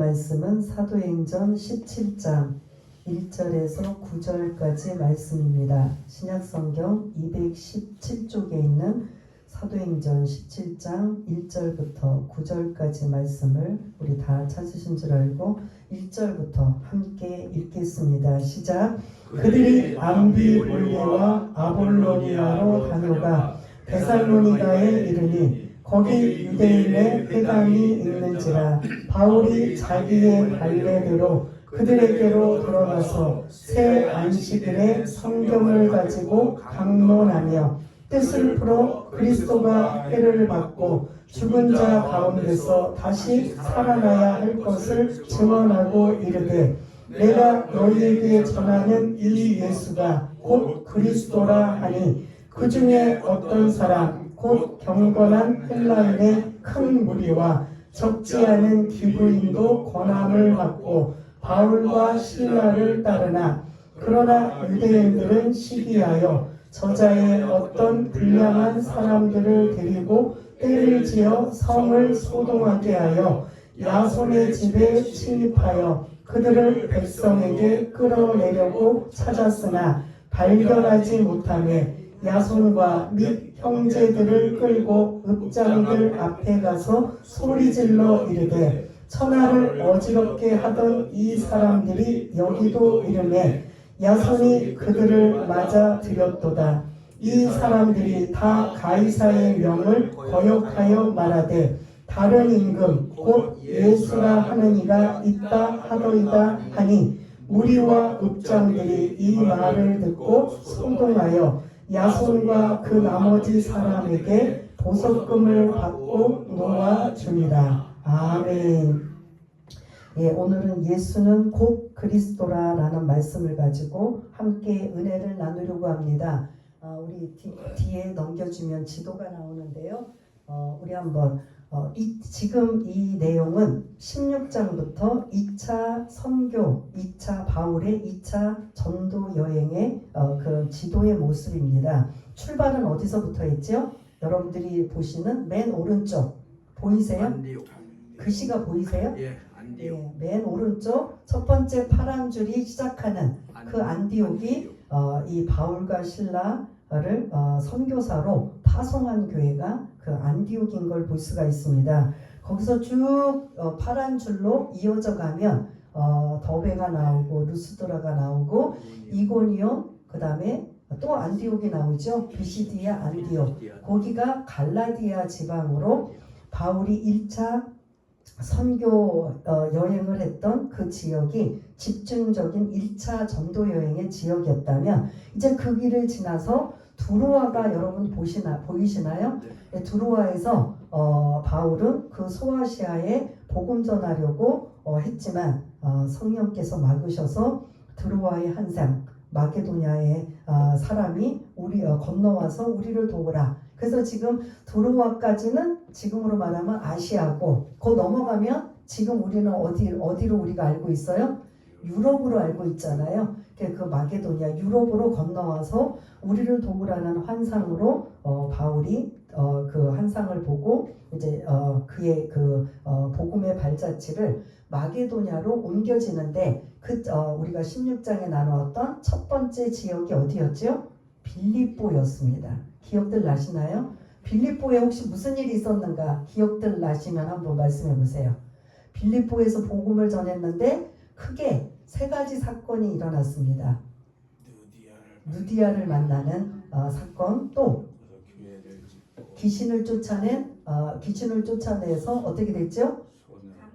말씀은 사도행전 17장 1절에서 9절까지 말씀입니다. 신약성경 217쪽에 있는 사도행전 17장 1절부터 9절까지 말씀을 우리 다 찾으신 줄 알고 1절부터 함께 읽겠습니다. 시작. 그들이 암비볼리와 아볼로니아로 다녀가 데살로니가에 이르니 거기 유대인의 회당이 있는지라 바울이 자기의 관례대로 그들에게로 돌아가서 새 안식일에 성경을 가지고 강론하며 뜻을 풀어 그리스도가 해를 받고 죽은 자 가운데서 다시 살아나야 할 것을 증언하고 이르되 내가 너희에게 전하는 이 예수가 곧 그리스도라 하니 그 중에 어떤 사람 곧 경건한 헬라인의 큰 무리와 적지 않은 기브인도 권함을 받고 바울과 실라를 따르나 그러나 유대인들은 시기하여 저자의 어떤 불량한 사람들을 데리고 때를 지어 성을 소동하게 하여 야손의 집에 침입하여 그들을 백성에게 끌어내려고 찾았으나 발견하지 못하매 야손과 및 형제들을 끌고 읍장들 앞에 가서 소리질러 이르되 천하를 어지럽게 하던 이 사람들이 여기도 이르매 야손이 그들을 맞아 들였도다. 이 사람들이 다 가이사의 명을 거역하여 말하되 다른 임금 곧 예수라 하는 이가 있다 하더이다 하니 무리와 읍장들이 이 말을 듣고 소동하여 야손과 그 나머지 사람에게 보석금을 받고 놓아줍니다. 아멘. 예, 오늘은 예수는 곧 그리스도라 라는 말씀을 가지고 함께 은혜를 나누려고 합니다. 우리 뒤에 넘겨주면 지도가 나오는데요. 우리 한번 지금 이 내용은 16장부터 2차 선교, 2차 바울의 2차 전도 여행의 그런 지도의 모습입니다. 출발은 어디서부터 했죠? 여러분들이 보시는 맨 오른쪽 보이세요? 안디옥. 글씨가 보이세요? 예, 안디옥. 예, 맨 오른쪽 첫 번째 파란 줄이 시작하는 그 안디옥이 이 바울과 실라를 선교사로 파송한 교회가 그 안디옥인 걸 볼 수가 있습니다. 거기서 쭉 파란 줄로 이어져 가면 더베가 나오고 루스드라가 나오고 이고니온, 그 다음에 또 안디옥이 나오죠. 비시디아 안디옥. 거기가 갈라디아 지방으로 바울이 1차 선교 여행을 했던 그 지역이 집중적인 1차 전도 여행의 지역이었다면 이제 그 길을 지나서 두로아가 여러분 보이시나요? 네, 두로아에서 바울은 그 소아시아에 복음 전하려고 했지만 성령께서 막으셔서 두로아의 한 상 마게도냐의 사람이 건너와서 우리를 도우라. 그래서 지금 두로아까지는 지금으로 말하면 아시아고 그 넘어가면 지금 우리는 어디로 우리가 알고 있어요? 유럽으로 알고 있잖아요. 그 마게도냐 유럽으로 건너와서 우리를 도우라는 환상으로 바울이 그 환상을 보고 이제 그의 그 복음의 발자취를 마게도냐로 옮겨지는데 우리가 16장에 나누었던 첫 번째 지역이 어디였죠? 빌립보였습니다. 기억들 나시나요? 빌립보에 혹시 무슨 일이 있었는가 기억들 나시면 한번 말씀해 보세요. 빌립보에서 복음을 전했는데 크게 세 가지 사건이 일어났습니다. 누디아를 만나는 사건, 또 귀신을 쫓아내서 어떻게 됐죠?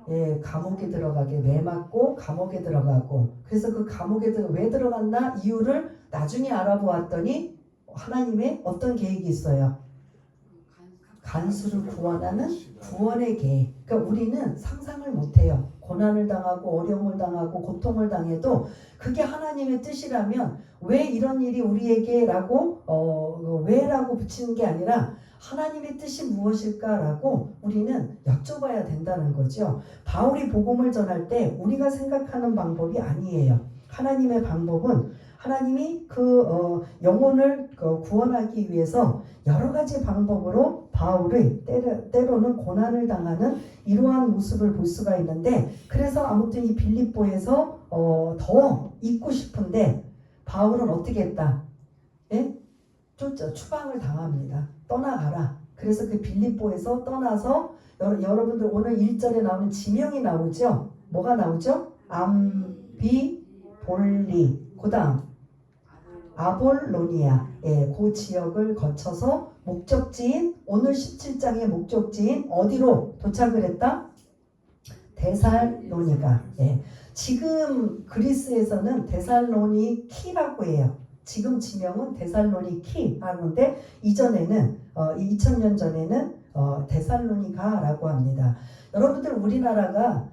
예, 감옥에 들어가게 매맞고 감옥에 들어가고. 그래서 그 감옥에 왜 들어갔나 이유를 나중에 알아보았더니 하나님의 어떤 계획이 있어요? 간수를 구원하는 구원의 계획. 그러니까 우리는 상상을 못해요. 고난을 당하고 어려움을 당하고 고통을 당해도 그게 하나님의 뜻이라면 왜 이런 일이 우리에게 왜라고 붙이는 게 아니라 하나님의 뜻이 무엇일까라고 우리는 여쭤봐야 된다는 거죠. 바울이 복음을 전할 때 우리가 생각하는 방법이 아니에요. 하나님의 방법은 영혼을 구원하기 위해서 여러 가지 방법으로 바울의 때로는 고난을 당하는 이러한 모습을 볼 수가 있는데, 그래서 아무튼 이 빌립보에서 더 있고 싶은데 바울은 어떻게 했다? 예? 추방을 당합니다. 떠나가라. 그래서 그 빌립보에서 떠나서 여러분들 오늘 1절에 나오는 지명이 나오죠? 뭐가 나오죠? 암비볼리, 그 다음 아볼로니아, 그 지역을 거쳐서 목적지인, 오늘 17장의 목적지인 어디로 도착을 했다? 데살로니가. 지금 그리스에서는 데살로니키라고 해요. 지금 지명은 데살로니키 하는데 이전에는 2000년 전에는 데살로니가라고 합니다. 여러분들 우리나라가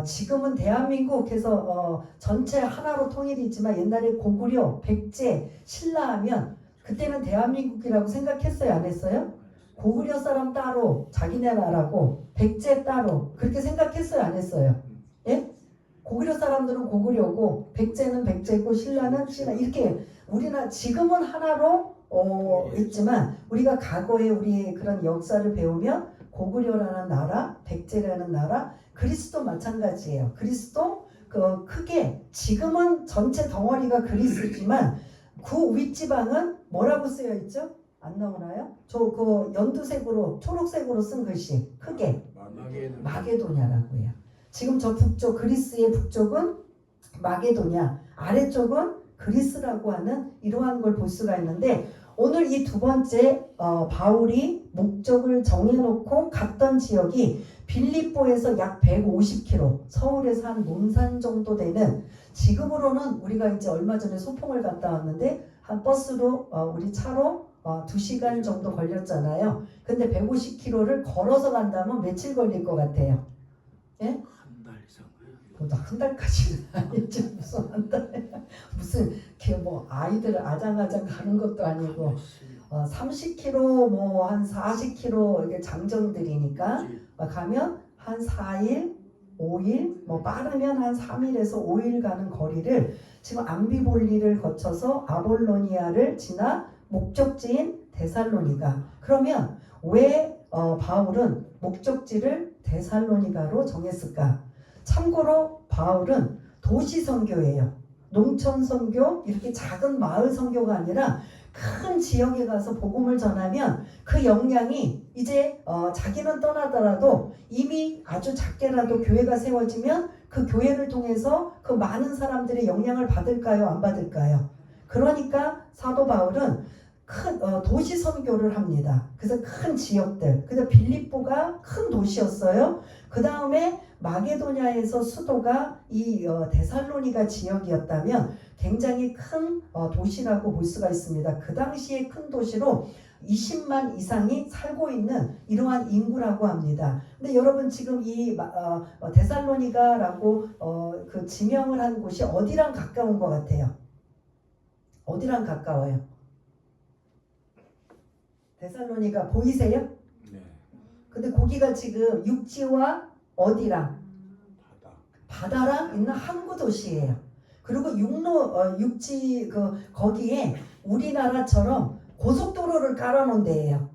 지금은 대한민국에서 전체 하나로 통일이지만 옛날에 고구려, 백제, 신라하면 그때는 대한민국이라고 생각했어요? 안 했어요? 고구려 사람 따로 자기네 나라고 백제 따로 그렇게 생각했어요? 안 했어요? 예? 고구려 사람들은 고구려고 백제는 백제고 신라는 신라 이렇게 우리나라 지금은 하나로 있지만 우리가 과거에 우리의 그런 역사를 배우면 고구려라는 나라, 백제라는 나라, 그리스도 마찬가지예요. 그리스도 크게 지금은 전체 덩어리가 그리스지만 그 윗지방은 뭐라고 쓰여 있죠? 안 나오나요? 그 연두색으로 초록색으로 쓴 글씨 크게 마게도냐라고 해요. 지금 저 북쪽 그리스의 북쪽은 마게도냐, 아래쪽은 그리스라고 하는 이러한 걸 볼 수가 있는데 오늘 이 두 번째 바울이 목적을 정해놓고 갔던 지역이 빌립보에서 약 150km, 서울에서 한 논산 정도 되는, 지금으로는 우리가 이제 얼마 전에 소풍을 갔다 왔는데 한 버스로 우리 차로 2시간 정도 걸렸잖아요. 근데 150km를 걸어서 간다면 며칠 걸릴 것 같아요? 예? 한 달까지는 아니죠. 무슨 한 달에 무슨 뭐 아이들 아장아장 가는 것도 아니고 30km 뭐 한 40km 이게 장정들이니까 가면 한 4일 5일 뭐 빠르면 한 3일에서 5일 가는 거리를 지금 암비볼리를 거쳐서 아볼로니아를 지나 목적지인 데살로니가. 그러면 왜 바울은 목적지를 데살로니가로 정했을까? 참고로 바울은 도시 선교예요. 농촌 선교, 이렇게 작은 마을 선교가 아니라 큰 지역에 가서 복음을 전하면 그 영향이 이제 자기는 떠나더라도 이미 아주 작게라도 교회가 세워지면 그 교회를 통해서 그 많은 사람들의 영향을 받을까요? 안 받을까요? 그러니까 사도 바울은 큰 도시 선교를 합니다. 그래서 큰 지역들, 그래서 빌립보가 큰 도시였어요. 그 다음에 마게도냐에서 수도가 이 데살로니가 지역이었다면 굉장히 큰 도시라고 볼 수가 있습니다. 그 당시에 큰 도시로 20만 이상이 살고 있는 이러한 인구라고 합니다. 근데 여러분 지금 이 데살로니가라고 그 지명을 한 곳이 어디랑 가까운 것 같아요? 어디랑 가까워요? 데살로니가 보이세요? 네. 근데 거기가 지금 육지와 어디랑? 바다랑 있는 항구 도시예요. 그리고 육지 거기에 우리나라처럼 고속도로를 깔아놓은 데예요.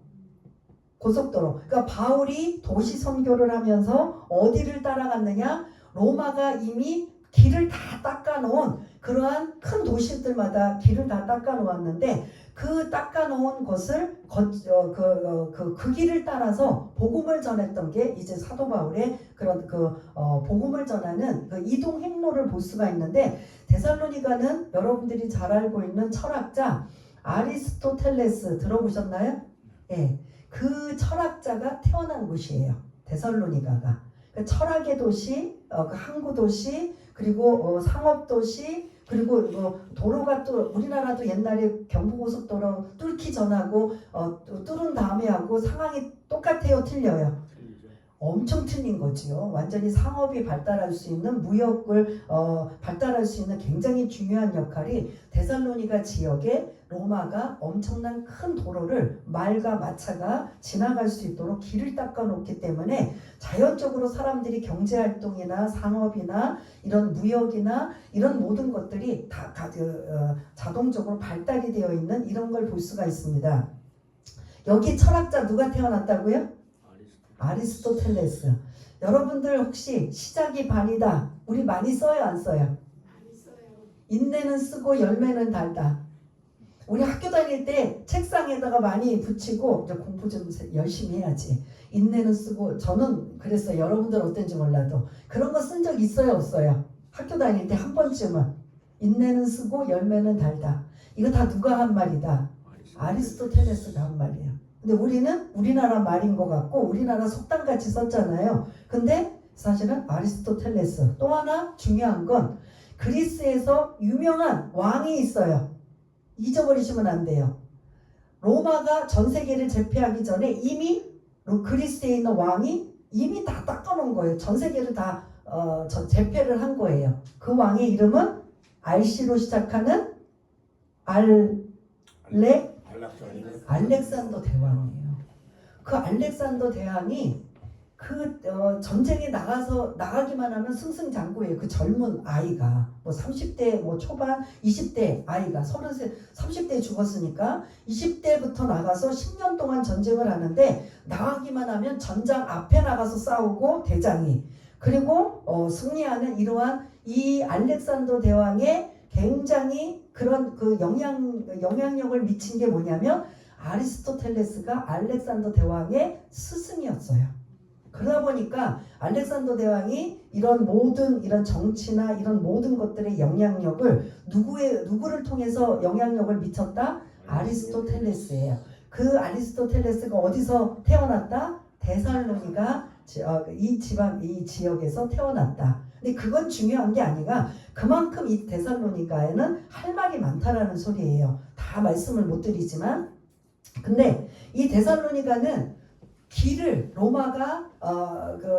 고속도로. 그러니까 바울이 도시 선교를 하면서 어디를 따라갔느냐? 로마가 이미 길을 다 닦아놓은 그러한 큰 도시들마다 길을 다 닦아놓았는데 그 닦아놓은 것을 그 길을 따라서 복음을 전했던 게 이제 사도 바울의 그런 복음을 전하는 그 이동 행로를 볼 수가 있는데, 데살로니가는 여러분들이 잘 알고 있는 철학자 아리스토텔레스 들어보셨나요? 예, 그 철학자가 태어난 곳이에요. 데살로니가가. 그 철학의 도시, 그 항구 도시, 그리고 상업 도시, 그리고 도로가 또 우리나라도 옛날에 경부고속도로 뚫기 전하고 뚫은 다음에 하고 상황이 똑같아요? 틀려요? 엄청 틀린 거지요. 완전히 상업이 발달할 수 있는, 무역을 발달할 수 있는 굉장히 중요한 역할이 데살로니가 지역에 로마가 엄청난 큰 도로를 말과 마차가 지나갈 수 있도록 길을 닦아 놓기 때문에 자연적으로 사람들이 경제활동이나 상업이나 이런 무역이나 이런 모든 것들이 다 자동적으로 발달이 되어 있는 이런 걸 볼 수가 있습니다. 여기 철학자 누가 태어났다고요? 아리스토텔레스. 여러분들 혹시 시작이 반이다. 우리 많이 써요, 안 써요? 인내는 쓰고 열매는 달다. 우리 학교 다닐 때 책상에다가 많이 붙이고 이제 공부 좀 열심히 해야지. 인내는 쓰고 저는 그랬어요. 여러분들 어떤지 몰라도 그런 거 쓴 적 있어요, 없어요? 학교 다닐 때 한 번쯤은 인내는 쓰고 열매는 달다. 이거 다 누가 한 말이다? 아리스토텔레스가 한 말이에요. 근데 우리는 우리나라 말인 것 같고 우리나라 속담같이 썼잖아요. 근데 사실은 아리스토텔레스. 또 하나 중요한 건 그리스에서 유명한 왕이 있어요. 잊어버리시면 안 돼요. 로마가 전 세계를 제패하기 전에 이미 그리스에 있는 왕이 이미 다 닦아놓은 거예요. 전 세계를 다 제패를 한 거예요. 그 왕의 이름은 RC로 시작하는 알렉산더 대왕이에요. 그 알렉산더 대왕이 전쟁에 나가기만 하면 승승장구예요. 그 젊은 아이가 뭐 30대 뭐 초반 20대 아이가 30대에 죽었으니까 20대부터 나가서 10년 동안 전쟁을 하는데 나가기만 하면 전장 앞에 나가서 싸우고 대장이 그리고 승리하는 이러한 이 알렉산더 대왕의 굉장히 그런 그 영향력을 미친 게 뭐냐면 아리스토텔레스가 알렉산더 대왕의 스승이었어요. 그러다 보니까 알렉산더 대왕이 이런 모든 이런 정치나 이런 모든 것들의 영향력을 누구를 통해서 영향력을 미쳤다? 아리스토텔레스예요. 그 아리스토텔레스가 어디서 태어났다? 데살로니가 이 지역에서 태어났다. 근데 그건 중요한 게 아니라 그만큼 이 데살로니가에는 할 말이 많다라는 소리예요. 다 말씀을 못 드리지만 근데 이 데살로니가는 길을 로마가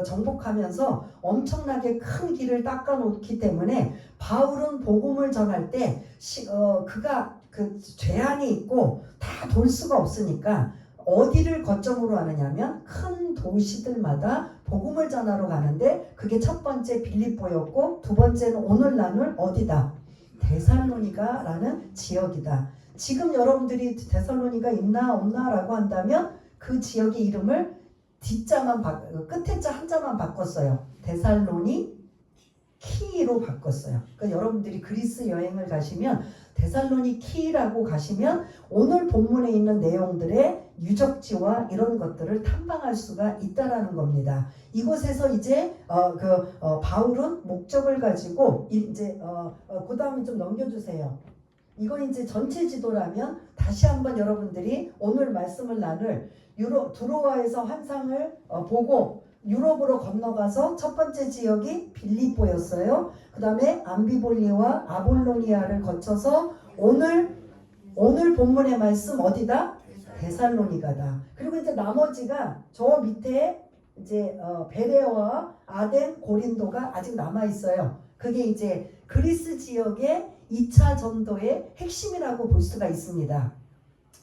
정복하면서 엄청나게 큰 길을 닦아놓기 때문에 바울은 복음을 전할 때 그가 그 제한이 있고 다 돌 수가 없으니까 어디를 거점으로 하느냐면 큰 도시들마다 복음을 전하러 가는데 그게 첫 번째 빌립보였고 두 번째는 오늘 나눌 어디다? 데살로니가라는 지역이다. 지금 여러분들이 데살로니가 있나 없나 라고 한다면 그 지역의 이름을 끝에 자 한자만 바꿨어요. 데살로니키로 바꿨어요. 그러니까 여러분들이 그리스 여행을 가시면 데살로니키라고 가시면 오늘 본문에 있는 내용들의 유적지와 이런 것들을 탐방할 수가 있다라는 겁니다. 이곳에서 이제 바울은 목적을 가지고 이제 그 다음에 좀 넘겨주세요. 이거 이제 전체 지도라면 다시 한번 여러분들이 오늘 말씀을 나눌 드로아에서 환상을 보고 유럽으로 건너가서 첫 번째 지역이 빌립보였어요. 그 다음에 암비볼리와 아볼로니아를 거쳐서 오늘 본문의 말씀 어디다? 데살로니가다. 그리고 이제 나머지가 저 밑에 이제 베레아와 아덴, 고린도가 아직 남아 있어요. 그게 이제 그리스 지역의 2차 전도의 핵심이라고 볼 수가 있습니다.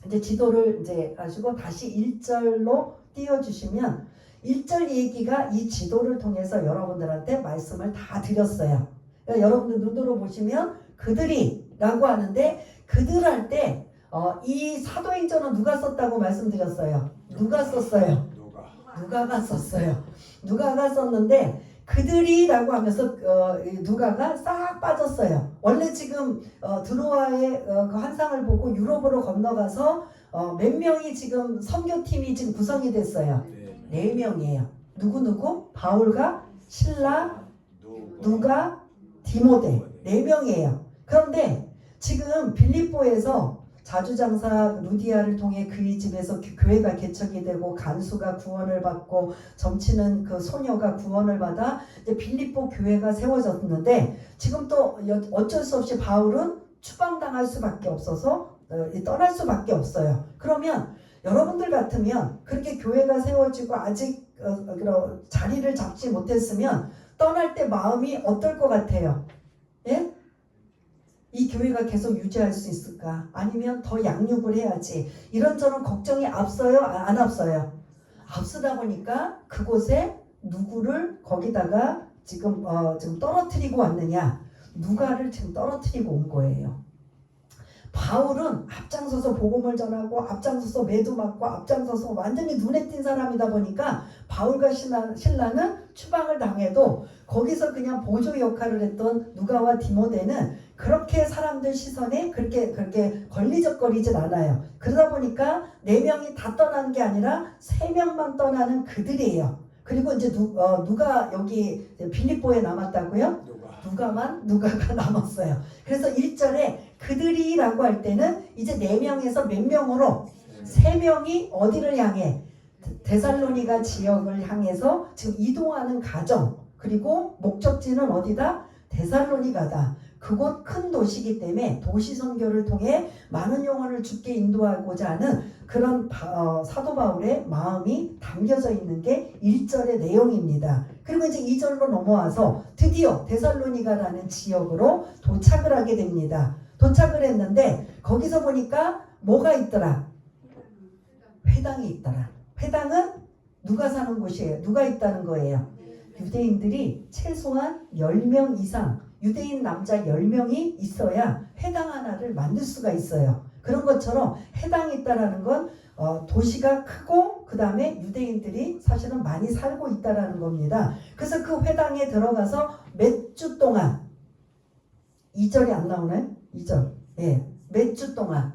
이제 지도를 이제 가지고 다시 1절로 띄워주시면 1절 얘기가 이 지도를 통해서 여러분들한테 말씀을 다 드렸어요. 그러니까 여러분들 눈으로 보시면 그들이라고 하는데 그들 할 때 이 사도행전은 누가 썼다고 말씀드렸어요? 누가 썼어요? 누가가 썼어요. 누가가 썼는데 그들이라고 하면서 누가가 싹 빠졌어요. 원래 지금 드로아의 그 환상을 보고 유럽으로 건너가서 몇 명이 지금 선교팀이 지금 구성이 됐어요. 4명이에요. 누구? 바울과 실라, 누가, 디모데 4명이에요. 그런데 지금 빌립보에서 자주장사 루디아를 통해 그의 집에서 교회가 개척이 되고 간수가 구원을 받고 점치는 그 소녀가 구원을 받아 이제 빌립보 교회가 세워졌는데 지금 또 어쩔 수 없이 바울은 추방당할 수밖에 없어서 떠날 수밖에 없어요. 그러면 여러분들 같으면 그렇게 교회가 세워지고 아직 자리를 잡지 못했으면 떠날 때 마음이 어떨 것 같아요? 예? 이 교회가 계속 유지할 수 있을까? 아니면 더 양육을 해야지. 이런저런 걱정이 앞서요? 안 앞서요? 앞서다 보니까 그곳에 누구를 거기다가 지금 떨어뜨리고 왔느냐? 누가를 지금 떨어뜨리고 온 거예요. 바울은 앞장서서 복음을 전하고 앞장서서 매도 맞고 앞장서서 완전히 눈에 띈 사람이다 보니까 바울과 실라는 추방을 당해도 거기서 그냥 보조 역할을 했던 누가와 디모데는 그렇게 사람들 시선에 그렇게 걸리적거리진 않아요. 그러다 보니까 4명이 다 떠나는 게 아니라 3명만 떠나는 그들이에요. 그리고 이제 누가 여기 빌립보에 남았다고요? 누가가 남았어요. 그래서 1절에 그들이라고 할 때는 이제 4명에서 몇 명으로 3명이 어디를 향해 데살로니가 지역을 향해서 지금 이동하는 과정, 그리고 목적지는 어디다? 데살로니가다. 그곳 큰 도시이기 때문에 도시 선교를 통해 많은 영혼을 주께 인도하고자 하는 그런 사도 바울의 마음이 담겨져 있는 게 1절의 내용입니다. 그리고 이제 2절로 넘어와서 드디어 데살로니가라는 지역으로 도착을 하게 됩니다. 도착을 했는데 거기서 보니까 뭐가 있더라? 회당이 있더라. 회당은 누가 사는 곳이에요? 누가 있다는 거예요? 유대인들이 최소한 10명 이상, 유대인 남자 10명이 있어야 회당 하나를 만들 수가 있어요. 그런 것처럼 회당이 있다라는 건 도시가 크고 그 다음에 유대인들이 사실은 많이 살고 있다라는 겁니다. 그래서 그 회당에 들어가서 몇 주 동안, 2절이 안 나오나요? 2절. 예, 몇 주 동안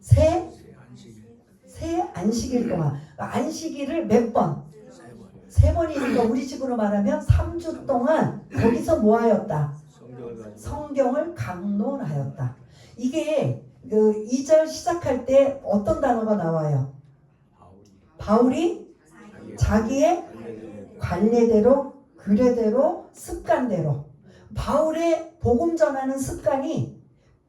새 안식일 동안, 안식일을 몇 번? 3번이니까 우리 식으로 말하면 3주 동안 거기서 뭐 하였다? 성경을 강론하였다. 이게 그 2절 시작할 때 어떤 단어가 나와요? 바울이 자기의 관례대로, 규례대로, 습관대로. 바울의 복음 전하는 습관이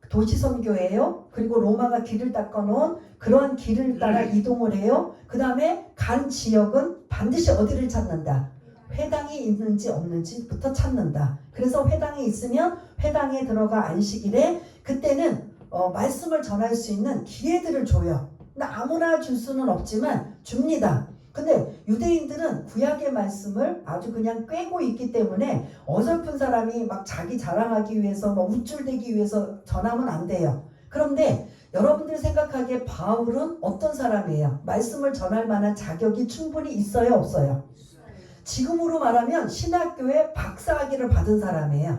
도시선교예요. 그리고 로마가 길을 닦아놓은 그러한 길을 따라 이동을 해요. 그 다음에 간 지역은 반드시 어디를 찾는다? 회당이 있는지 없는지부터 찾는다. 그래서 회당이 있으면 회당에 들어가 안식일에 그때는 말씀을 전할 수 있는 기회들을 줘요. 근데 아무나 줄 수는 없지만 줍니다. 근데 유대인들은 구약의 말씀을 아주 그냥 꿰고 있기 때문에 어설픈 사람이 막 자기 자랑하기 위해서 막 우쭐대기 위해서 전하면 안 돼요. 그런데 여러분들 생각하기에 바울은 어떤 사람이에요? 말씀을 전할 만한 자격이 충분히 있어요, 없어요? 지금으로 말하면 신학교에 박사학위를 받은 사람이에요.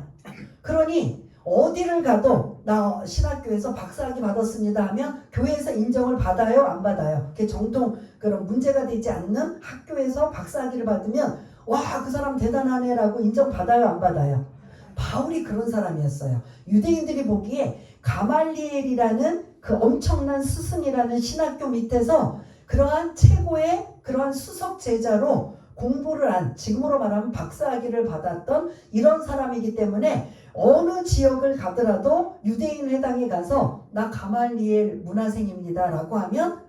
그러니 어디를 가도 나 신학교에서 박사학위 받았습니다 하면 교회에서 인정을 받아요, 안 받아요? 그게 정통 그런 문제가 되지 않는 학교에서 박사학위를 받으면 와, 그 사람 대단하네 라고 인정받아요, 안 받아요? 바울이 그런 사람이었어요. 유대인들이 보기에 가말리엘이라는 그 엄청난 스승이라는 신학교 밑에서 그러한 최고의 그러한 수석 제자로 공부를 한, 지금으로 말하면 박사학위를 받았던 이런 사람이기 때문에 어느 지역을 가더라도 유대인 회당에 가서 나 가말리엘 문화생입니다 라고 하면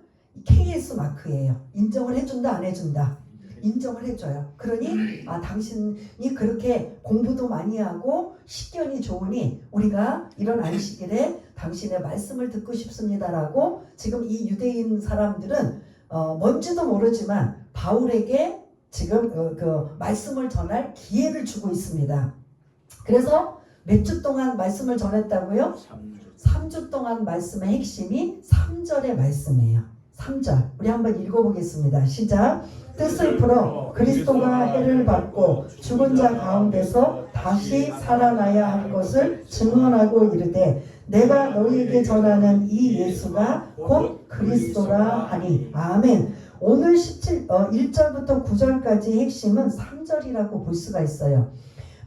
KS 마크예요. 인정을 해준다, 안 해준다? 인정을 해줘요. 그러니 당신이 그렇게 공부도 많이 하고 식견이 좋으니 우리가 이런 안식일에 당신의 말씀을 듣고 싶습니다라고 지금 이 유대인 사람들은 뭔지도 모르지만 바울에게 지금 그 말씀을 전할 기회를 주고 있습니다. 그래서 몇 주 동안 말씀을 전했다고요? 3주 동안 말씀의 핵심이 3절의 말씀이에요. 3절 우리 한번 읽어보겠습니다. 시작. 뜻을 풀어 그리스도가 해를 받고 죽은 자 가운데서 다시 살아나야 할 것을 증언하고 이르되 내가 너희에게 전하는 이 예수가 곧 그리스도라 하니. 아멘. 오늘 1절부터 9절까지의 핵심은 3절이라고 볼 수가 있어요.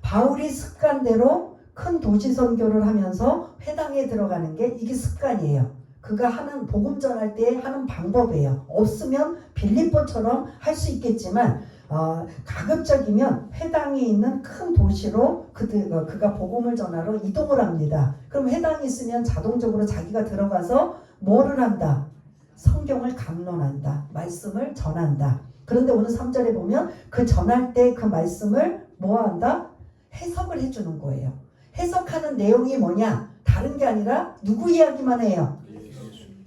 바울이 습관대로 큰 도시 선교를 하면서 회당에 들어가는 게 이게 습관이에요. 그가 하는 복음 전할 때 하는 방법이에요. 없으면 빌립보처럼 할 수 있겠지만 가급적이면 회당이 있는 큰 도시로 그가 복음을 전하러 이동을 합니다. 그럼 회당이 있으면 자동적으로 자기가 들어가서 뭐를 한다? 성경을 강론한다. 말씀을 전한다. 그런데 오늘 3절에 보면 그 전할 때 그 말씀을 뭐 한다? 해석을 해주는 거예요. 해석하는 내용이 뭐냐? 다른 게 아니라 누구 이야기만 해요?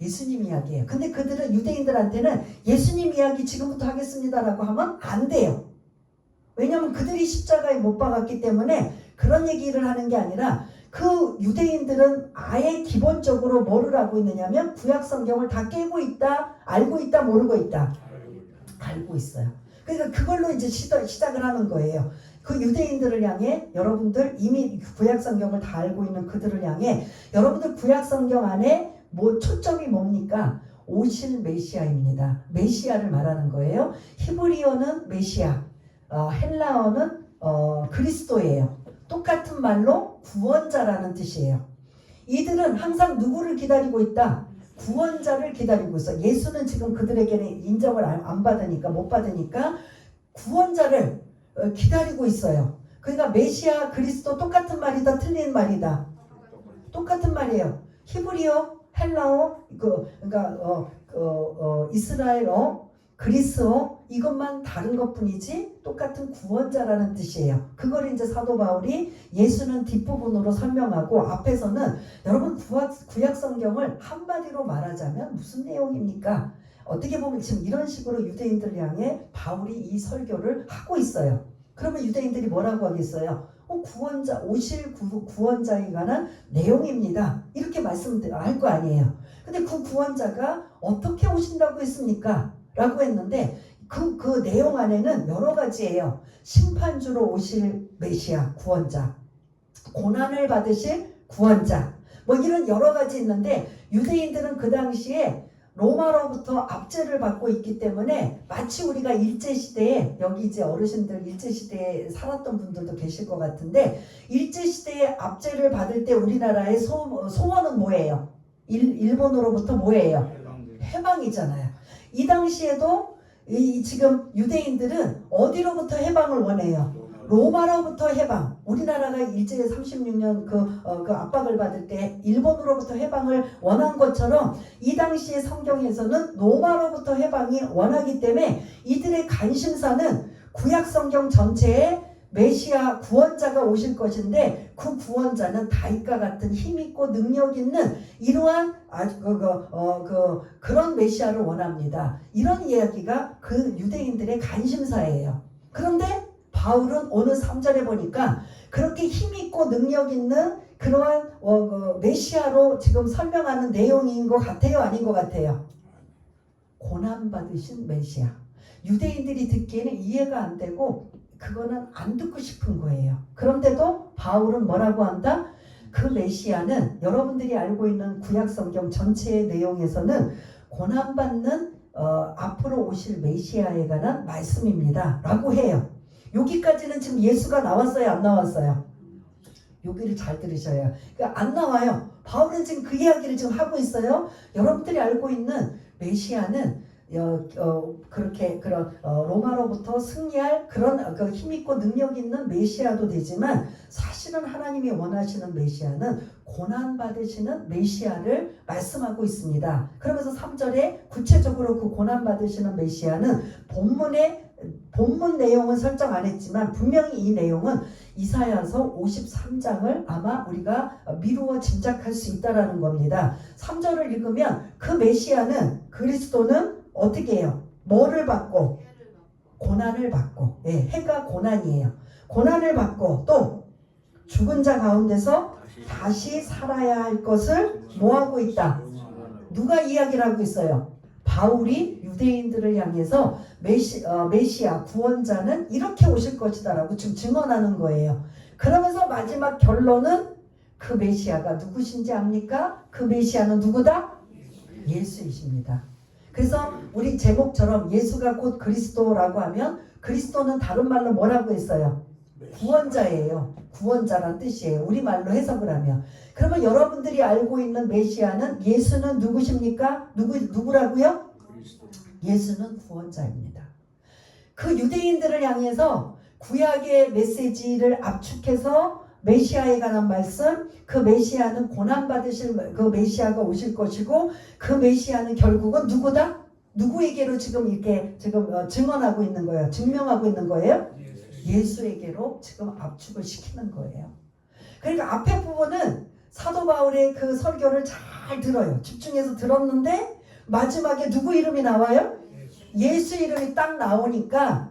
예수님 이야기예요. 근데 그들은 유대인들한테는 예수님 이야기 지금부터 하겠습니다라고 하면 안 돼요. 왜냐하면 그들이 십자가에 못 박았기 때문에 그런 얘기를 하는 게 아니라 그 유대인들은 아예 기본적으로 뭐를 하고 있느냐면 구약 성경을 다 깨고 있다, 알고 있다, 모르고 있다. 알고 있어요. 그러니까 그걸로 이제 시작을 하는 거예요. 그 유대인들을 향해 여러분들 이미 구약 성경을 다 알고 있는 그들을 향해 여러분들 구약 성경 안에 뭐 초점이 뭡니까? 오실 메시아입니다. 메시아를 말하는 거예요. 히브리어는 메시아, 헬라어는 그리스도예요. 똑같은 말로 구원자라는 뜻이에요. 이들은 항상 누구를 기다리고 있다? 구원자를 기다리고 있어. 예수는 지금 그들에게는 인정을 안 받으니까, 못 받으니까 구원자를 기다리고 있어요. 그러니까 메시아, 그리스도 똑같은 말이다, 틀린 말이다? 똑같은 말이에요. 히브리어, 헬라어, 그러니까 이스라엘어, 그리스어, 이것만 다른 것뿐이지 똑같은 구원자라는 뜻이에요. 그걸 이제 사도 바울이 예수는 뒷부분으로 설명하고 앞에서는 여러분 구약 성경을 한마디로 말하자면 무슨 내용입니까? 어떻게 보면 지금 이런 식으로 유대인들 향해 바울이 이 설교를 하고 있어요. 그러면 유대인들이 뭐라고 하겠어요? 구원자, 오실 구원자에 관한 내용입니다. 이렇게 말씀할 거 아니에요. 근데 그 구원자가 어떻게 오신다고 했습니까? 라고 했는데 그 내용 안에는 여러 가지예요. 심판주로 오실 메시아, 구원자, 고난을 받으실 구원자, 뭐 이런 여러 가지 있는데 유대인들은 그 당시에 로마로부터 압제를 받고 있기 때문에 마치 우리가 일제시대에 여기 이제 어르신들 일제시대에 살았던 분들도 계실 것 같은데 일제시대에 압제를 받을 때 우리나라의 소원은 뭐예요? 일본으로부터 뭐예요? 해방이잖아요. 이 당시에도 지금 유대인들은 어디로부터 해방을 원해요? 로마로부터 해방. 우리나라가 일제 36년 그 압박을 받을 때 일본으로부터 해방을 원한 것처럼 이 당시의 성경에서는 로마로부터 해방이 원하기 때문에 이들의 관심사는 구약 성경 전체에 메시아 구원자가 오실 것인데 그 구원자는 다윗과 같은 힘있고 능력 있는 이러한 그런 메시아를 원합니다. 이런 이야기가 그 유대인들의 관심사예요. 그런데 바울은 오늘 3절에 보니까 그렇게 힘있고 능력 있는 그러한 메시아로 지금 설명하는 내용인 것 같아요? 아닌 것 같아요? 고난받으신 메시아. 유대인들이 듣기에는 이해가 안 되고 그거는 안 듣고 싶은 거예요. 그런데도 바울은 뭐라고 한다? 그 메시아는 여러분들이 알고 있는 구약 성경 전체의 내용에서는 고난받는 앞으로 오실 메시아에 관한 말씀입니다. 라고 해요. 여기까지는 지금 예수가 나왔어요? 안 나왔어요? 여기를 잘 들으셔야. 그러니까 안 나와요. 바울은 지금 그 이야기를 지금 하고 있어요. 여러분들이 알고 있는 메시아는 그렇게 그런 로마로부터 승리할 그런 그 힘있고 능력 있는 메시아도 되지만 사실은 하나님이 원하시는 메시아는 고난 받으시는 메시아를 말씀하고 있습니다. 그러면서 3절에 구체적으로 그 고난 받으시는 메시아는 본문 내용은 설정 안 했지만 분명히 이 내용은 이사야서 53장을 아마 우리가 미루어 짐작할 수 있다라는 겁니다. 3절을 읽으면 그 메시아는 그리스도는 어떻게 해요? 뭐를 받고? 고난을 받고. 예, 해가 고난이에요. 고난을 받고 또 죽은 자 가운데서 다시 살아야 할 것을 뭐하고 있다? 누가 이야기를 하고 있어요? 바울이 유대인들을 향해서 메시아 구원자는 이렇게 오실 것이다 라고 지금 증언하는 거예요. 그러면서 마지막 결론은 그 메시아가 누구신지 압니까? 그 메시아는 누구다? 예수이십니다. 그래서 우리 제목처럼 예수가 곧 그리스도라고 하면 그리스도는 다른 말로 뭐라고 했어요? 구원자예요. 구원자란 뜻이에요. 우리말로 해석을 하면. 그러면 여러분들이 알고 있는 메시아는 예수는 누구십니까? 누구라고요? 예수는 구원자입니다. 그 유대인들을 향해서 구약의 메시지를 압축해서 메시아에 관한 말씀, 그 메시아는 고난받으실 그 메시아가 오실 것이고 그 메시아는 결국은 누구다? 누구에게로 지금 이렇게 지금 증언하고 있는 거예요? 증명하고 있는 거예요? 예수에게로 지금 압축을 시키는 거예요. 그러니까 앞에 부분은 사도 바울의 그 설교를 잘 들어요. 집중해서 들었는데 마지막에 누구 이름이 나와요? 예수 이름이 딱 나오니까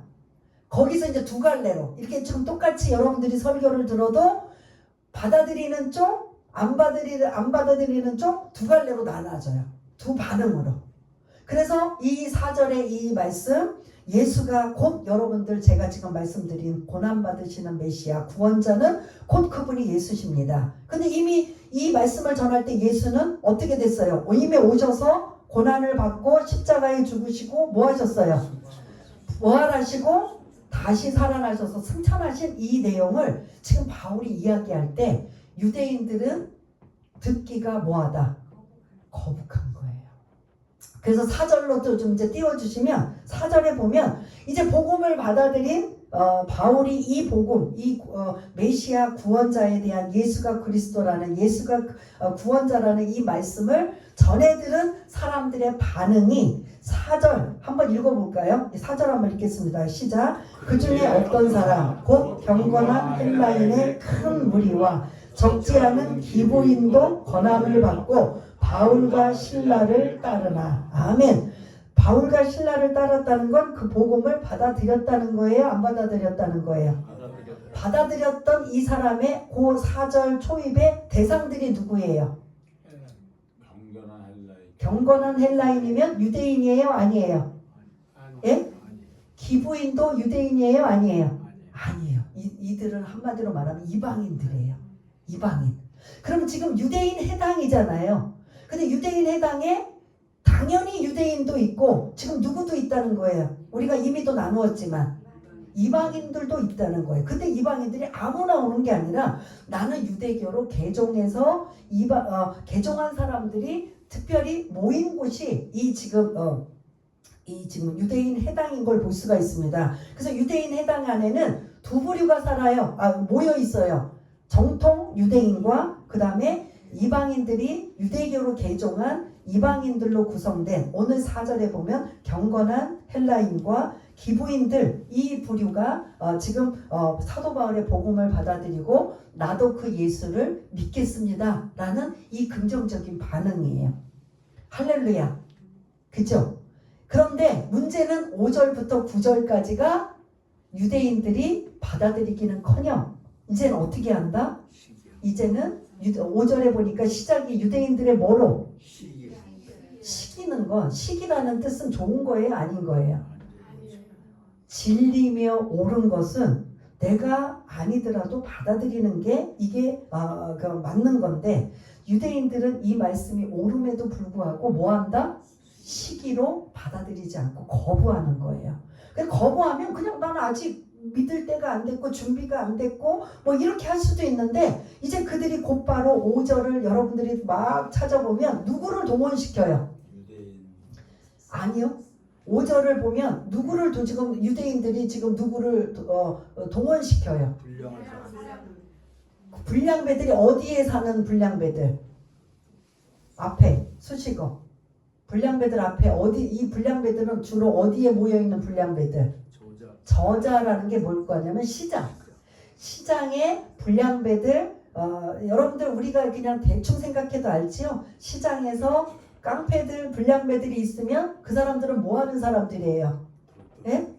거기서 이제 두 갈래로 이렇게 지금 똑같이 여러분들이 설교를 들어도 받아들이는 쪽, 안 받아들이는 쪽 두 갈래로 나눠져요. 두 반응으로. 그래서 이 4절의 이 말씀, 예수가 곧 여러분들 제가 지금 말씀드린 고난받으시는 메시아 구원자는 곧 그분이 예수십니다. 근데 이미 이 말씀을 전할 때 예수는 어떻게 됐어요? 이미 오셔서 고난을 받고 십자가에 죽으시고 뭐 하셨어요? 부활하시고 다시 살아나셔서 승천하신 이 내용을 지금 바울이 이야기할 때 유대인들은 듣기가 뭐하다? 거북한 거예요. 그래서 4절로 좀 이제 띄워주시면 4절에 보면 이제 복음을 받아들인 바울이 이 복음, 이 메시아 구원자에 대한 예수가 그리스도라는 예수가 구원자라는 이 말씀을 전해들은 사람들의 반응이 4절 한번 읽어볼까요? 4절 한번 읽겠습니다. 시작. 그 중에 어떤 사람 곧 경건한 헬라인의 큰 무리와 적지 않은 기브인도 권함을 받고 바울과 실라를 따르나. 아멘. 바울과 실라를 따랐다는 건 그 복음을 받아들였다는 거예요? 안 받아들였다는 거예요? 받아들였던 이 사람의 그 4절 초입의 대상들이 누구예요? 경건한 헬라인이면 유대인이에요? 아니에요? 예? 기브인도 유대인이에요? 아니에요? 아니에요. 이들은 한마디로 말하면 이방인들이에요. 이방인. 그럼 지금 유대인 해당이잖아요. 근데 유대인 해당에 당연히 유대인도 있고 지금 누구도 있다는 거예요. 우리가 이미 또 나누었지만 이방인들도 있다는 거예요. 근데 이방인들이 아무나 오는 게 아니라 나는 유대교로 개종해서 개종한 사람들이 특별히 모인 곳이 이 지금 유대인 해당인 걸 볼 수가 있습니다. 그래서 유대인 해당 안에는 두 부류가 살아요. 모여 있어요. 정통 유대인과 그 다음에 이방인들이 유대교로 개종한 이방인들로 구성된 오늘 4절에 보면 경건한 헬라인과 기브인들 이 부류가 지금 사도 바울의 복음을 받아들이고 나도 그 예수를 믿겠습니다 라는 이 긍정적인 반응이에요. 할렐루야. 그죠? 그런데 문제는 5절부터 9절까지가 유대인들이 받아들이기는커녕 이제는 어떻게 한다? 이제는 5절에 보니까 시작이 유대인들의 뭐로? 시기는 건 시기라는 뜻은 좋은 거예요? 아닌 거예요? 진리며 옳은 것은 내가 아니더라도 받아들이는 게 이게 맞는 건데 유대인들은 이 말씀이 옳음에도 불구하고 뭐한다? 시기로 받아들이지 않고 거부하는 거예요. 거부하면 그냥 나는 아직 믿을 때가 안 됐고 준비가 안 됐고 뭐 이렇게 할 수도 있는데 이제 그들이 곧바로 5절을 여러분들이 막 찾아보면 누구를 동원시켜요? 아니요. 5절을 보면 누구를 지금 유대인들이 지금 누구를 동원시켜요? 불량배들이 어디에 사는 불량배들? 앞에 수식어. 불량배들 앞에 이 불량배들은 주로 어디에 모여 있는 불량배들? 저자라는 게 뭘 거냐면 시장에 불량배들 여러분들 우리가 그냥 대충 생각해도 알지요? 시장에서 깡패들 불량배들이 있으면 그 사람들은 뭐 하는 사람들이에요? 예?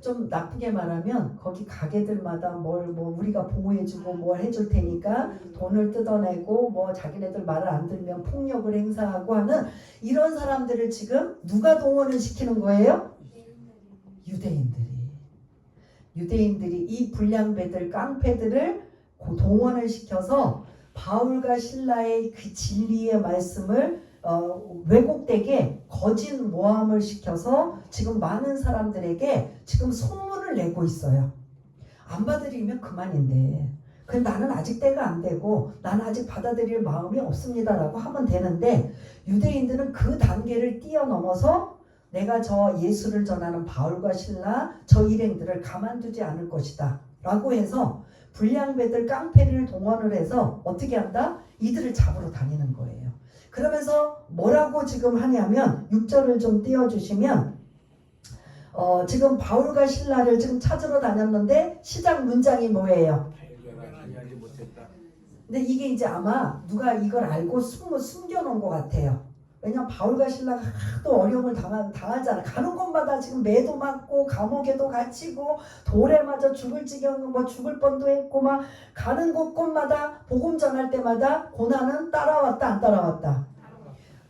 좀 나쁘게 말하면 거기 가게들마다 뭐 우리가 보호해주고 뭘 해줄 테니까 돈을 뜯어내고 뭐 자기네들 말을 안 들으면 폭력을 행사하고 하는 이런 사람들을 지금 누가 동원을 시키는 거예요? 유대인들이 이 불량배들 깡패들을 동원을 시켜서 바울과 실라의 그 진리의 말씀을 왜곡되게 거짓 모함을 시켜서 지금 많은 사람들에게 지금 소문을 내고 있어요. 안 받아들이면 그만인데 나는 아직 때가 안 되고 나는 아직 받아들일 마음이 없습니다라고 하면 되는데 유대인들은 그 단계를 뛰어넘어서 내가 저 예수를 전하는 바울과 실라 저 일행들을 가만두지 않을 것이다 라고 해서 불량배들 깡패를 동원을 해서 어떻게 한다? 이들을 잡으러 다니는 거예요. 그러면서 뭐라고 지금 하냐면 6절을 좀 띄워주시면 지금 바울과 실라를 지금 찾으러 다녔는데 시작 문장이 뭐예요? 근데 이게 이제 아마 누가 이걸 알고 숨겨놓은 것 같아요. 왜냐면 바울과 실라가 하도 어려움을 당하잖아. 가는 곳마다 지금 매도 맞고 감옥에도 갇히고 돌에 맞아 죽을 지경 뭐 죽을 뻔도 했고 막 가는 곳곳마다 복음 전할 때마다 고난은 따라왔다 안 따라왔다.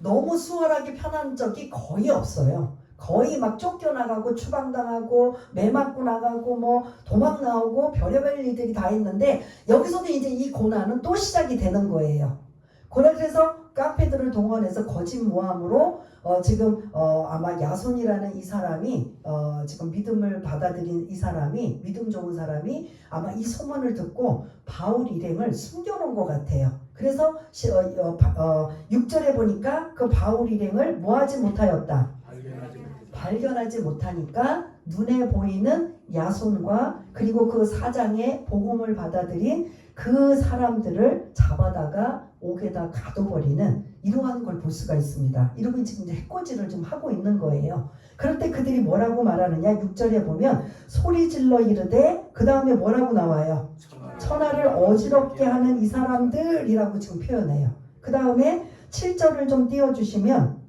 너무 수월하게 편한 적이 거의 없어요. 거의 막 쫓겨나가고 추방당하고 매 맞고 나가고 뭐 도망 나오고 별의별 일들이 다 있는데 여기서도 이제 이 고난은 또 시작이 되는 거예요. 그래서 깡패들을 동원해서 거짓 모함으로 지금 아마 야손이라는 이 사람이 지금 믿음을 받아들인 이 사람이 믿음 좋은 사람이 아마 이 소문을 듣고 바울 일행을 숨겨놓은 것 같아요. 그래서 6절에 보니까 그 바울 일행을 뭐하지 못하였다. 발견하지 못하니까 눈에 보이는 야손과 그리고 그 사장의 복음을 받아들인 그 사람들을 잡아다가 옥에다 가둬버리는 이러한 걸 볼 수가 있습니다. 이러고 지금 이제 해코지를 좀 하고 있는 거예요. 그럴 때 그들이 뭐라고 말하느냐 6절에 보면 소리 질러 이르되 그 다음에 뭐라고 나와요? 천하를 어지럽게 하는 이 사람들이라고 지금 표현해요. 그 다음에 7절을 좀 띄워주시면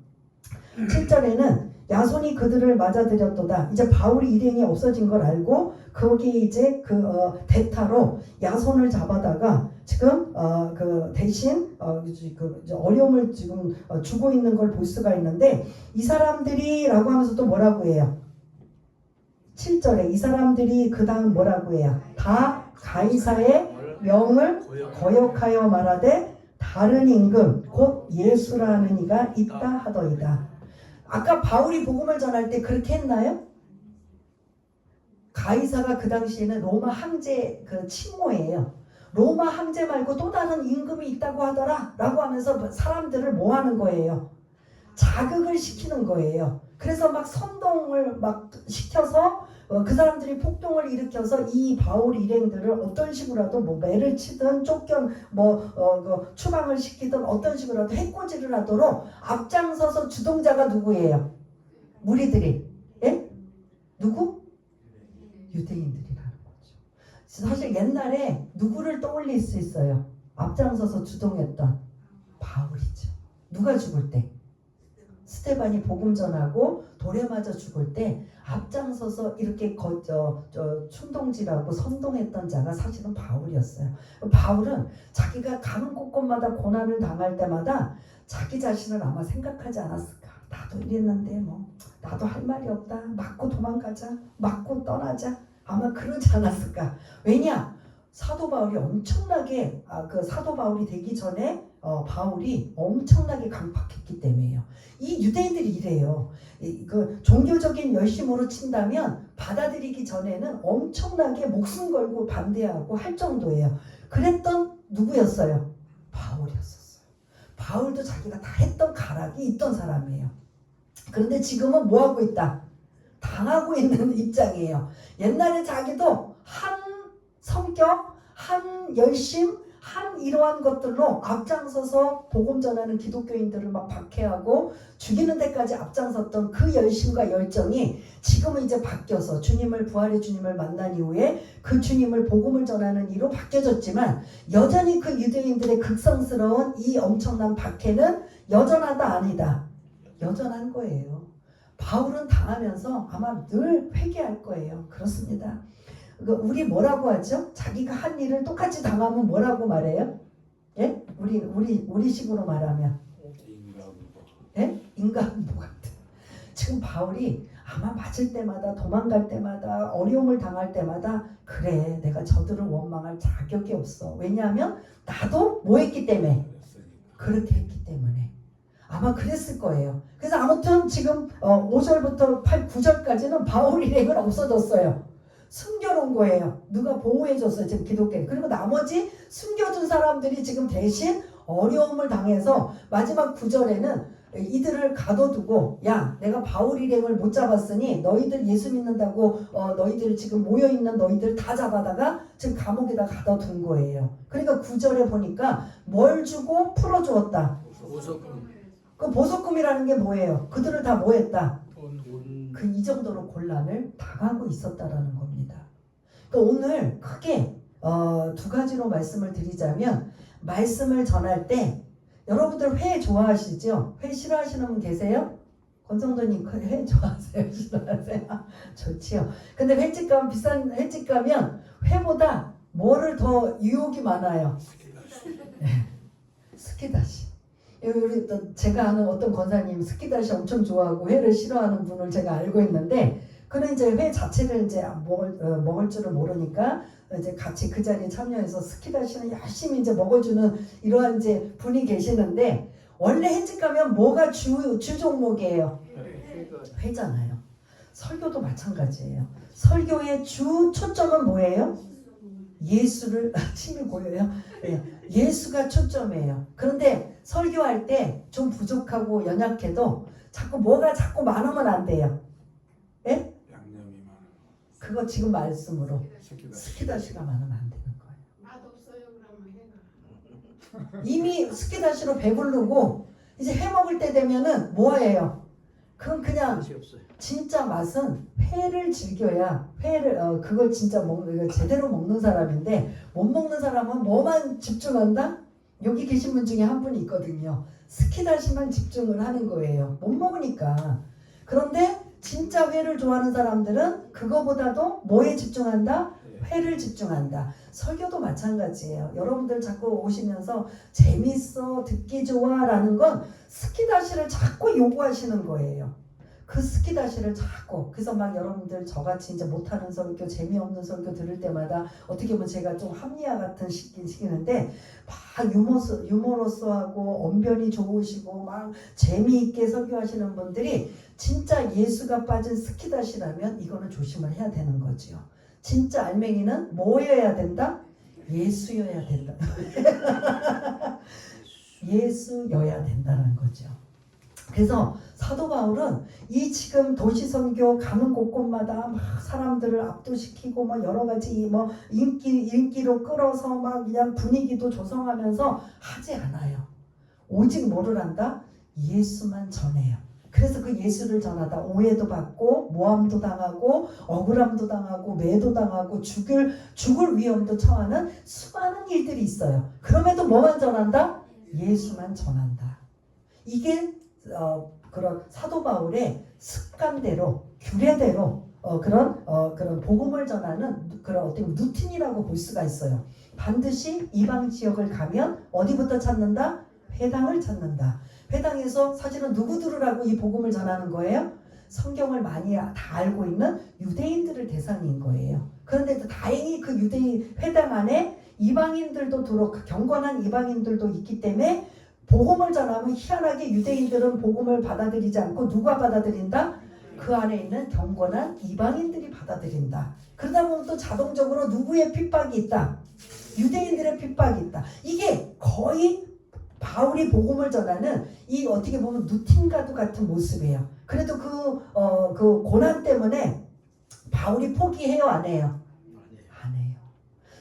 7절에는 야손이 그들을 맞아들였도다. 이제 바울이 일행이 없어진 걸 알고 거기에 이제 그 대타로 야손을 잡아다가 지금 그 대신 그 어려움을 지금 주고 있는 걸 볼 수가 있는데 이 사람들이라고 하면서 또 뭐라고 해요? 7절에 이 사람들이 그 다음 뭐라고 해요? 다 가이사의 명을 거역하여 말하되 다른 임금 곧 예수라는 이가 있다 하더이다. 아까 바울이 복음을 전할 때 그렇게 했나요? 가이사가 그 당시에는 로마 황제 그 친모예요. 로마 황제 말고 또 다른 임금이 있다고 하더라 라고 하면서 사람들을 뭐 하는 거예요? 자극을 시키는 거예요. 그래서 막 선동을 막 시켜서 그 사람들이 폭동을 일으켜서 이 바울 일행들을 어떤 식으로라도 뭐 매를 치든 추방을 시키든 어떤 식으로라도 해코지를 하도록 앞장서서 주동자가 누구예요? 무리들이. 예? 누구? 유대인들이라는 거죠. 사실 옛날에 누구를 떠올릴 수 있어요? 앞장서서 주동했던 바울이죠. 누가 죽을 때? 스테반이 복음 전하고 돌에 맞아 죽을 때 앞장서서 이렇게 충동질하고 선동했던 자가 사실은 바울이었어요. 바울은 자기가 가는 곳곳마다 고난을 당할 때마다 자기 자신을 아마 생각하지 않았을까. 나도 이랬는데 뭐 나도 할 말이 없다. 맞고 도망가자. 맞고 떠나자. 아마 그러지 않았을까. 왜냐? 사도 바울이 엄청나게 그 사도 바울이 되기 전에 바울이 엄청나게 강팍했기 때문에요. 이 유대인들이 이래요. 그 종교적인 열심으로 친다면 받아들이기 전에는 엄청나게 목숨 걸고 반대하고 할 정도예요. 그랬던 누구였어요? 바울이었었어요. 바울도 자기가 다 했던 가락이 있던 사람이에요. 그런데 지금은 뭐 하고 있다? 당하고 있는 입장이에요. 옛날에 자기도 한 성격, 한 열심, 한 이러한 것들로 앞장서서 복음 전하는 기독교인들을 막 박해하고 죽이는 데까지 앞장섰던 그 열심과 열정이 지금은 이제 바뀌어서 부활의 주님을 만난 이후에 그 주님을 복음을 전하는 이로 바뀌어졌지만 여전히 그 유대인들의 극성스러운 이 엄청난 박해는 여전하다 아니다? 여전한 거예요. 바울은 당하면서 아마 늘 회개할 거예요. 그렇습니다. 우리 뭐라고 하죠? 자기가 한 일을 똑같이 당하면 뭐라고 말해요? 예? 우리 식으로 말하면 예? 인간보 같은. 지금 바울이 아마 맞을 때마다 도망갈 때마다 어려움을 당할 때마다 그래 내가 저들을 원망할 자격이 없어. 왜냐하면 나도 뭐 했기 때문에 그렇게 했기 때문에 아마 그랬을 거예요. 그래서 아무튼 지금 5절부터 9절까지는 바울 일행은 없어졌어요. 숨겨놓은 거예요. 누가 보호해줬어요. 지금 기독교. 그리고 나머지 숨겨준 사람들이 지금 대신 어려움을 당해서 마지막 9절에는 이들을 가둬두고 야 내가 바울 일행을 못 잡았으니 너희들 예수 믿는다고 너희들 지금 모여있는 너희들 다 잡아다가 지금 감옥에다 가둬둔 거예요. 그러니까 9절에 보니까 뭘 주고 풀어주었다. 보석금. 그 보석금이라는 게 뭐예요? 그들을 다 뭐 했다? 이 정도로 곤란을 당하고 있었다라는 겁니다. 그러니까 오늘 크게 두 가지로 말씀을 드리자면 말씀을 전할 때 여러분들 회 좋아하시죠? 회 싫어하시는 분 계세요? 권성도님 회 좋아하세요? 싫어하세요? 좋지요. 근데 횟집 가면 비싼 횟집 가면 회보다 뭐를 더 유혹이 많아요? 네. 스키다시. 우리 또 제가 아는 어떤 권사님 스키다시 엄청 좋아하고 회를 싫어하는 분을 제가 알고 있는데 그는 이제 회 자체를 이제 먹을 줄을 모르니까 이제 같이 그 자리에 참여해서 스키다시는 열심히 이제 먹어주는 이러한 이제 분이 계시는데 원래 횟집 가면 뭐가 주 종목이에요? 회잖아요. 설교도 마찬가지예요. 설교의 주 초점은 뭐예요? 예수를 침이 고여요. 네, 예수가 초점이에요. 그런데 설교할 때 좀 부족하고 연약해도 자꾸 많으면 안 돼요. 예? 양념이 많은 그거 지금 말씀으로 스키다시가 많으면 안 되는 거예요. 맛없어요 그러면 해가. 이미 스키다시로 배부르고 이제 회 먹을 때 되면은 뭐예요? 그건 그냥 진짜 맛은 회를 즐겨야 회를 그걸 진짜 제대로 먹는 사람인데 못 먹는 사람은 뭐만 집중한다? 여기 계신 분 중에 한 분이 있거든요. 스키다시만 집중을 하는 거예요. 못 먹으니까. 그런데 진짜 회를 좋아하는 사람들은 그거보다도 뭐에 집중한다? 회를 집중한다. 설교도 마찬가지예요. 여러분들 자꾸 오시면서 재밌어, 듣기 좋아 라는 건 스키다시를 자꾸 요구하시는 거예요. 그 스키다시를 자꾸. 그래서 막 여러분들 저같이 이제 못하는 설교, 재미없는 설교 들을 때마다 어떻게 보면 제가 좀 합리화 같은 시키는데 막 유머러스하고 언변이 좋으시고 막 재미있게 설교하시는 분들이 진짜 예수가 빠진 스키다시라면 이거는 조심을 해야 되는 거죠. 진짜 알맹이는 뭐여야 된다? 예수여야 된다. 예수여야 된다는 거죠. 그래서 사도 바울은 이 지금 도시 선교 가는 곳곳마다 막 사람들을 압도시키고 뭐 여러 가지 뭐 인기로 끌어서 막 그냥 분위기도 조성하면서 하지 않아요. 오직 뭐를 한다? 예수만 전해요. 그래서 그 예수를 전하다 오해도 받고 모함도 당하고 억울함도 당하고 매도 당하고 죽을 위험도 처하는 수많은 일들이 있어요. 그럼에도 뭐만 전한다? 예수만 전한다. 이게 그런 사도 바울의 습관대로 규례대로 그런 복음을 전하는 그런 어떤 루틴이라고 볼 수가 있어요. 반드시 이방 지역을 가면 어디부터 찾는다? 회당을 찾는다. 회당에서 사실은 누구 들으라고 이 복음을 전하는 거예요? 성경을 많이 다 알고 있는 유대인들을 대상인 거예요. 그런데 다행히 그 유대인 회당 안에 이방인들도 경건한 이방인들도 있기 때문에 복음을 전하면 희한하게 유대인들은 복음을 받아들이지 않고 누가 받아들인다? 그 안에 있는 경건한 이방인들이 받아들인다. 그러다 보면 또 자동적으로 누구의 핍박이 있다? 유대인들의 핍박이 있다. 이게 거의 바울이 복음을 전하는 이 어떻게 보면 루틴과도 같은 모습이에요. 그래도 그 고난 때문에 바울이 포기해요, 안 해요? 안 해요.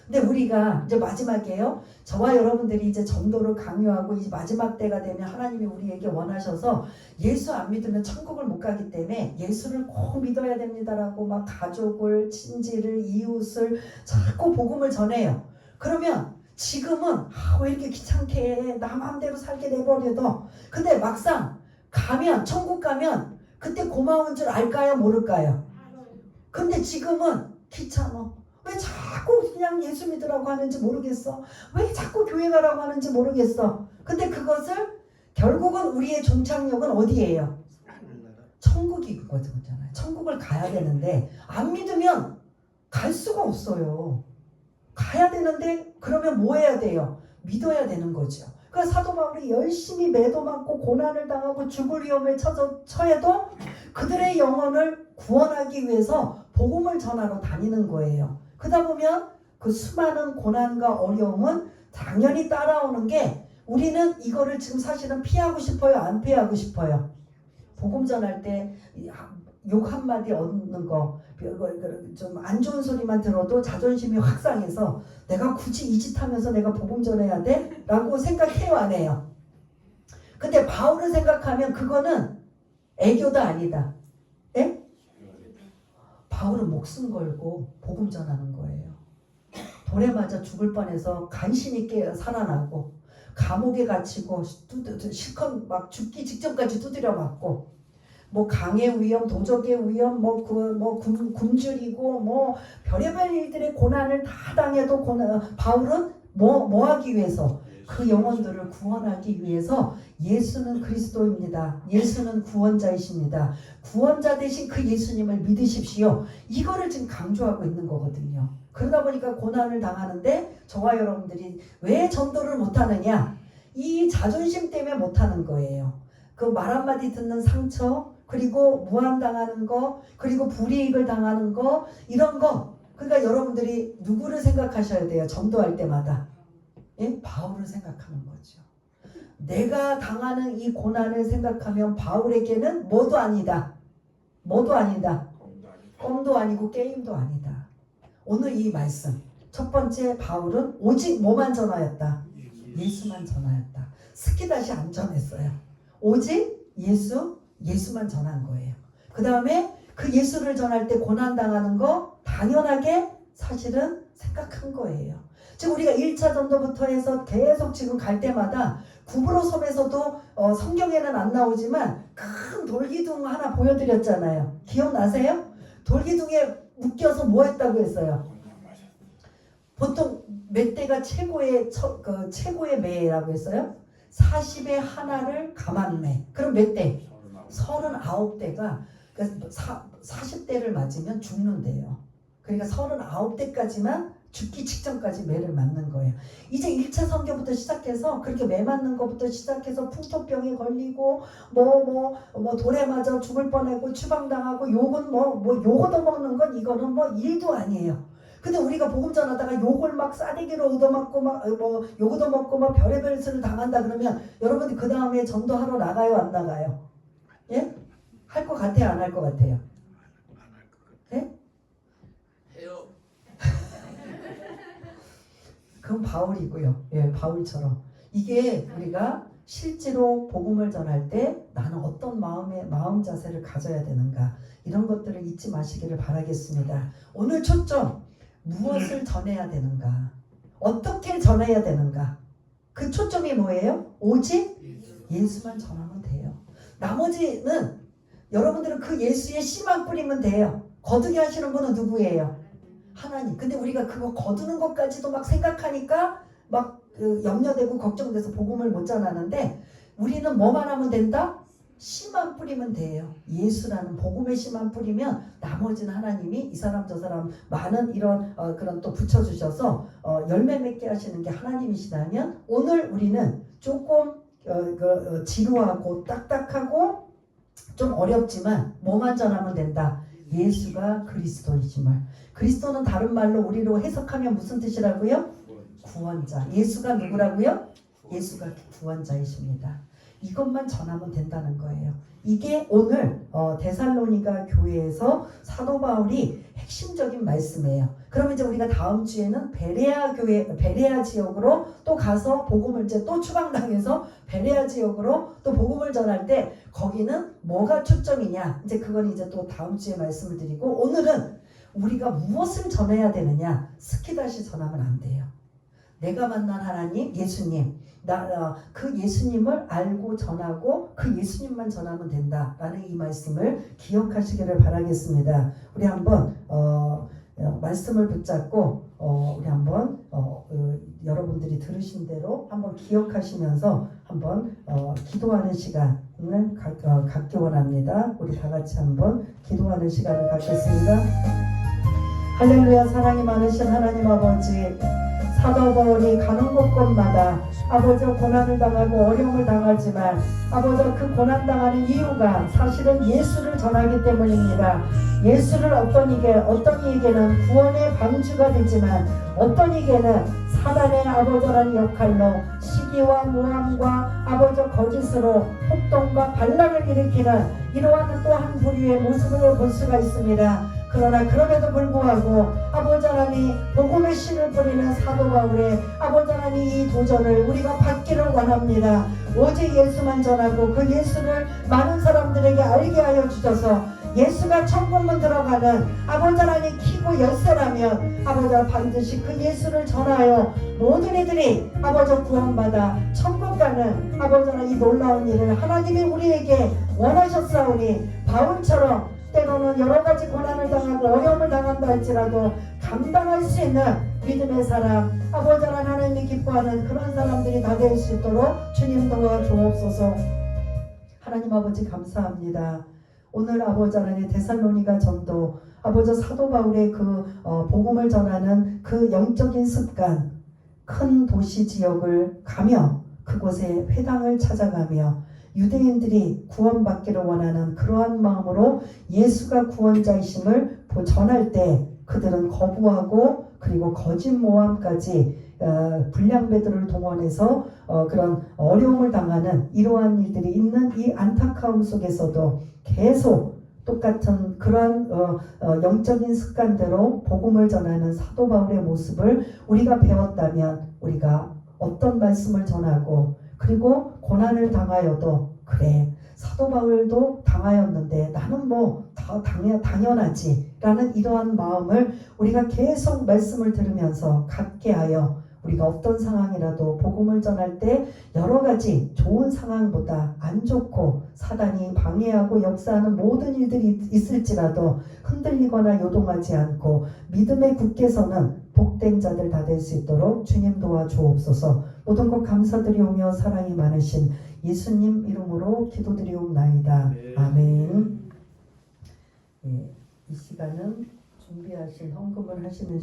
근데 우리가 이제 마지막이에요. 저와 여러분들이 이제 전도를 강요하고 이제 마지막 때가 되면 하나님이 우리에게 원하셔서 예수 안 믿으면 천국을 못 가기 때문에 예수를 꼭 믿어야 됩니다라고 막 가족을, 친지를, 이웃을 자꾸 복음을 전해요. 그러면 지금은 왜 이렇게 귀찮게 해? 나 마음대로 살게 내버려둬. 근데 막상 가면 천국 가면 그때 고마운 줄 알까요? 모를까요? 근데 지금은 귀찮아. 왜 자꾸 그냥 예수 믿으라고 하는지 모르겠어. 왜 자꾸 교회 가라고 하는지 모르겠어. 근데 그것을 결국은 우리의 종착역은 어디예요? 천국이거든요. 천국을 가야 되는데 안 믿으면 갈 수가 없어요. 가야 되는데 그러면 뭐 해야 돼요? 믿어야 되는 거죠. 그러니까 사도 바울이 열심히 매도 맞고 고난을 당하고 죽을 위험에 처해도 그들의 영혼을 구원하기 위해서 복음을 전하러 다니는 거예요. 그러다 보면 그 수많은 고난과 어려움은 당연히 따라오는 게 우리는 이거를 지금 사실은 피하고 싶어요? 안 피하고 싶어요? 복음 전할 때 욕 한마디 얻는 거 좀 안 좋은 소리만 들어도 자존심이 확 상해서 내가 굳이 이 짓 하면서 내가 복음 전해야 돼? 라고 생각해요, 안 해요? 근데 바울을 생각하면 그거는 애교다 아니다. 예? 바울은 목숨 걸고 복음 전하는 거예요. 돌에 맞아 죽을 뻔해서 간신히 살아나고 감옥에 갇히고 실컷 막 죽기 직전까지 두드려 맞고 뭐 강의 위험, 도적의 위험, 굶주리고 뭐 별의별 일들의 고난을 다 당해도 바울은 뭐 하기 위해서 그 영혼들을 구원하기 위해서 예수는 그리스도입니다. 예수는 구원자이십니다. 구원자 대신 그 예수님을 믿으십시오. 이거를 지금 강조하고 있는 거거든요. 그러다 보니까 고난을 당하는데 저와 여러분들이 왜 전도를 못하느냐? 이 자존심 때문에 못하는 거예요. 그 말 한마디 듣는 상처, 그리고 무한당하는 거, 그리고 불이익을 당하는 거, 이런 거. 그러니까 여러분들이 누구를 생각하셔야 돼요? 전도할 때마다. 예? 바울을 생각하는 거죠. 내가 당하는 이 고난을 생각하면 바울에게는 뭐도 아니다. 뭐도 아니다. 껌도 아니고 게임도 아니다. 오늘 이 말씀. 첫 번째, 바울은 오직 뭐만 전하였다? 예수만 전하였다. 스키다시 안 전했어요. 오직 예수만 전한 거예요. 그 다음에 그 예수를 전할 때 고난당하는 거 당연하게 사실은 생각한 거예요. 지금 우리가 1차 전도부터 해서 계속 지금 갈 때마다 구브로 섬에서도 성경에는 안 나오지만 큰 돌기둥 하나 보여드렸잖아요. 기억나세요? 돌기둥에 묶여서 뭐 했다고 했어요? 보통 몇 대가 최고의 매라고 했어요? 40에 하나를 감한매. 그럼 몇 대? 39대가 그러니까 40대를 맞으면 죽는데요. 그러니까 39대까지만 죽기 직전까지 매를 맞는 거예요. 이제 1차 선교부터 시작해서 그렇게 매 맞는 것부터 시작해서 풍토병에 걸리고 돌에 맞아 죽을 뻔하고 추방당하고 욕은 욕 얻어먹는 건 이거는 일도 아니에요. 근데 우리가 복음 전하다가 욕을 막 싸대기로 얻어맞고 욕 얻어먹고 별의별 수를 당한다 그러면 여러분들 그 다음에 전도하러 나가요, 안 나가요? 예? 할 것 같아요, 안 할 것 같아요? 예? 해요. 그건 바울이고요. 예, 바울처럼. 이게 우리가 실제로 복음을 전할 때 나는 어떤 마음 자세를 가져야 되는가, 이런 것들을 잊지 마시기를 바라겠습니다. 오늘 초점, 무엇을 전해야 되는가, 어떻게 전해야 되는가, 그 초점이 뭐예요? 오직 예수만 전하면 돼요. 나머지는 여러분들은 그 예수의 씨만 뿌리면 돼요. 거두게 하시는 분은 누구예요? 하나님. 근데 우리가 그거 거두는 것까지도 막 생각하니까 막 염려되고 걱정돼서 복음을 못 전하는데, 우리는 뭐만 하면 된다? 씨만 뿌리면 돼요. 예수라는 복음의 씨만 뿌리면 나머지는 하나님이 이 사람 저 사람 많은 이런 그런 또 붙여주셔서 열매 맺게 하시는 게 하나님이시다면, 오늘 우리는 조금 지루하고 딱딱하고 좀 어렵지만 뭐만 전하면 된다? 예수가 그리스도이심을. 그리스도는 다른 말로 우리로 해석하면 무슨 뜻이라고요? 구원자. 예수가 누구라고요? 예수가 구원자이십니다. 이것만 전하면 된다는 거예요. 이게 오늘 데살로니가 교회에서 사도 바울이 핵심적인 말씀이에요. 그러면 이제 우리가 다음 주에는 베레아 지역으로 또 가서 복음을 이제 또 추방당해서 베레아 지역으로 또 복음을 전할 때 거기는 뭐가 초점이냐, 이제 그건 이제 또 다음 주에 말씀을 드리고, 오늘은 우리가 무엇을 전해야 되느냐, 스키다시 전하면 안 돼요. 내가 만난 하나님, 예수님, 그 예수님을 알고 전하고 그 예수님만 전하면 된다라는 이 말씀을 기억하시기를 바라겠습니다. 우리 한번 말씀을 붙잡고 우리 한번 여러분들이 들으신 대로 한번 기억하시면서 한번 기도하는 시간을 갖기 원합니다. 우리 다 같이 한번 기도하는 시간을 갖겠습니다. 할렐루야. 사랑이 많으신 하나님 아버지, 사도 바울이 가는 곳곳마다 아버지 고난을 당하고 어려움을 당하지만 아버지 그 고난당하는 이유가 사실은 예수를 전하기 때문입니다. 예수를 어떤 이에게는 구원의 방주가 되지만 어떤 이에게는 사단의 아버지라는 역할로 시기와 모함과 아버지 거짓으로 폭동과 반란을 일으키는 이러한 또 한 부류의 모습을 볼 수가 있습니다. 그러나 그럼에도 불구하고 아버지 하나님 복음의 씨를 뿌리는 사도 바울의 아버지 하나님 이 도전을 우리가 받기를 원합니다. 오직 예수만 전하고 그 예수를 많은 사람들에게 알게 하여 주셔서 예수가 천국문 들어가는 아버지 하나님 키고 열쇠라면 아버지가 반드시 그 예수를 전하여 모든 이들이 아버지 구원받아 천국 가는 아버지는 이 놀라운 일을 하나님이 우리에게 원하셨사오니 바울처럼 때로는 여러 가지 고난을 당하고 어려움을 당한다 할지라도 감당할 수 있는 믿음의 사람 아버지는 하나님이 기뻐하는 그런 사람들이 다 될 수 있도록 주님 도와주옵소서. 하나님 아버지 감사합니다. 오늘 아버지 하나님 데살로니가 전도 아버지 사도 바울의 그 복음을 전하는 그 영적인 습관 큰 도시 지역을 가며 그곳에 회당을 찾아가며 유대인들이 구원받기를 원하는 그러한 마음으로 예수가 구원자이심을 전할 때 그들은 거부하고 그리고 거짓 모함까지 불량배들을 동원해서 그런 어려움을 당하는 이러한 일들이 있는 이 안타까움 속에서도 계속 똑같은 그러한 영적인 습관대로 복음을 전하는 사도 바울의 모습을 우리가 배웠다면 우리가 어떤 말씀을 전하고 그리고 고난을 당하여도 그래 사도 바울도 당하였는데 나는 뭐 다 당연하지 라는 이러한 마음을 우리가 계속 말씀을 들으면서 갖게 하여 우리가 어떤 상황이라도 복음을 전할 때 여러 가지 좋은 상황보다 안 좋고 사단이 방해하고 역사하는 모든 일들이 있을지라도 흔들리거나 요동하지 않고 믿음에 굳게 서는 복된 자들 다 될 수 있도록 주님 도와주옵소서. 모든 것 감사드리오며 사랑이 많으신 예수님 이름으로 기도드리옵나이다. 아멘. 이 시간은 준비하신 헌금을 하시는